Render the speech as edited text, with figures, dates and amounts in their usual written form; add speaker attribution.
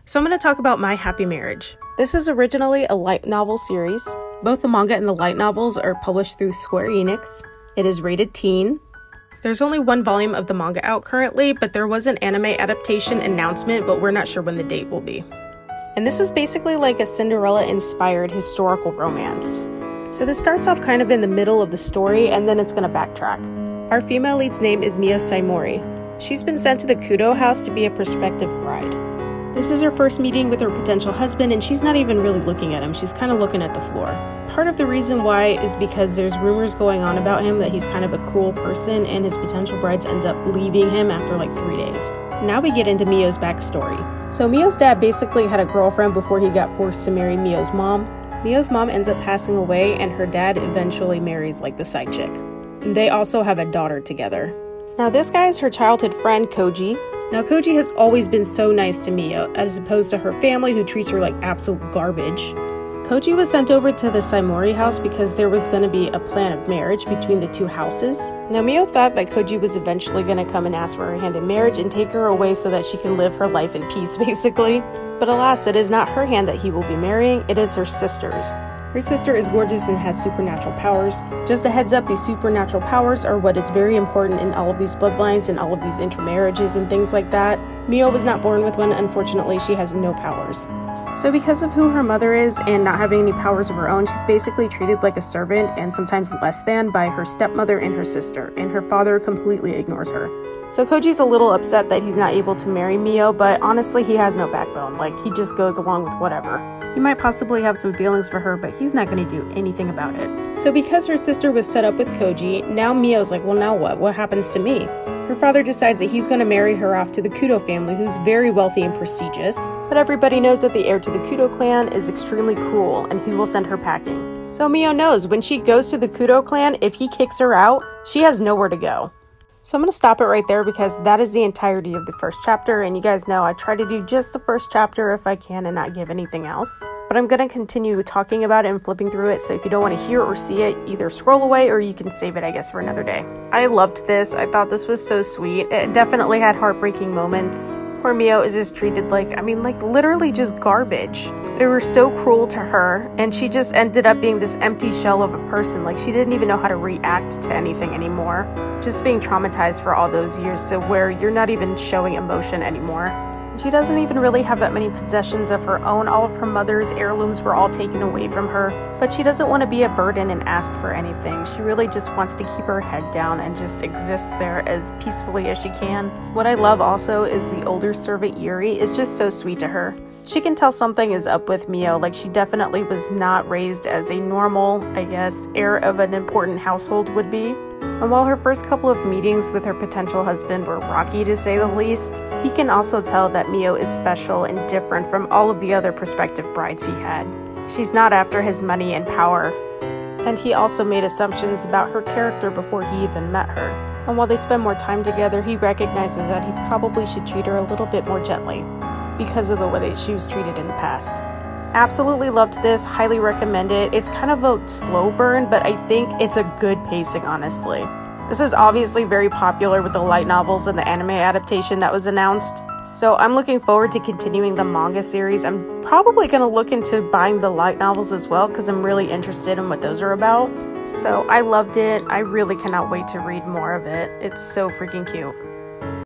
Speaker 1: So I'm going to talk about My Happy Marriage. This is originally a light novel series. Both the manga and the light novels are published through Square Enix. It is rated teen. There's only one volume of the manga out currently, but there was an anime adaptation announcement, but we're not sure when the date will be. And this is basically like a Cinderella-inspired historical romance. So this starts off kind of in the middle of the story, and then it's going to backtrack. Our female lead's name is Mio Saimori. She's been sent to the Kudo house to be a prospective bride. This is her first meeting with her potential husband, and she's not even really looking at him. She's kind of looking at the floor. Part of the reason why is because there's rumors going on about him that he's kind of a cruel person, and his potential brides end up leaving him after like 3 days. Now we get into Mio's backstory. So Mio's dad basically had a girlfriend before he got forced to marry Mio's mom. Mio's mom ends up passing away, and her dad eventually marries like the side chick. They also have a daughter together. Now this guy is her childhood friend, Koji. Now Koji has always been so nice to Mio, as opposed to her family who treats her like absolute garbage. Koji was sent over to the Saimori house because there was going to be a plan of marriage between the two houses. Now Mio thought that Koji was eventually going to come and ask for her hand in marriage and take her away so that she can live her life in peace, basically. But alas, it is not her hand that he will be marrying, it is her sister's. Her sister is gorgeous and has supernatural powers. Just a heads up, these supernatural powers are what is very important in all of these bloodlines and all of these intermarriages and things like that. Mio was not born with one, unfortunately she has no powers. So because of who her mother is and not having any powers of her own, she's basically treated like a servant and sometimes less than by her stepmother and her sister, and her father completely ignores her. So Koji's a little upset that he's not able to marry Mio, but honestly he has no backbone, like he just goes along with whatever. He might possibly have some feelings for her, but he's not going to do anything about it. So because her sister was set up with Koji, now Mio's like, well now what? What happens to me? Her father decides that he's going to marry her off to the Kudo family, who's very wealthy and prestigious. But everybody knows that the heir to the Kudo clan is extremely cruel, and he will send her packing. So Mio knows when she goes to the Kudo clan, if he kicks her out, she has nowhere to go. So I'm going to stop it right there because that is the entirety of the first chapter, and you guys know I try to do just the first chapter if I can and not give anything else. But I'm going to continue talking about it and flipping through it, so if you don't want to hear or see it, either scroll away or you can save it, I guess, for another day. I loved this. I thought this was so sweet. It definitely had heartbreaking moments. Poor Mio is just treated like literally just garbage. They were so cruel to her, and she just ended up being this empty shell of a person. Like, she didn't even know how to react to anything anymore. Just being traumatized for all those years to where you're not even showing emotion anymore. She doesn't even really have that many possessions of her own. All of her mother's heirlooms were all taken away from her. But she doesn't want to be a burden and ask for anything. She really just wants to keep her head down and just exist there as peacefully as she can. What I love also is the older servant Yuri is just so sweet to her. She can tell something is up with Mio, like she definitely was not raised as a normal, I guess, heir of an important household would be. And while her first couple of meetings with her potential husband were rocky to say the least, he can also tell that Mio is special and different from all of the other prospective brides he had. She's not after his money and power. And he also made assumptions about her character before he even met her. And while they spend more time together, he recognizes that he probably should treat her a little bit more gently because of the way that she was treated in the past. Absolutely loved this, highly recommend it. It's kind of a slow burn, but I think it's a good pacing, honestly. This is obviously very popular with the light novels and the anime adaptation that was announced. So I'm looking forward to continuing the manga series. I'm probably going to look into buying the light novels as well because I'm really interested in what those are about. So I loved it. I really cannot wait to read more of it. It's so freaking cute.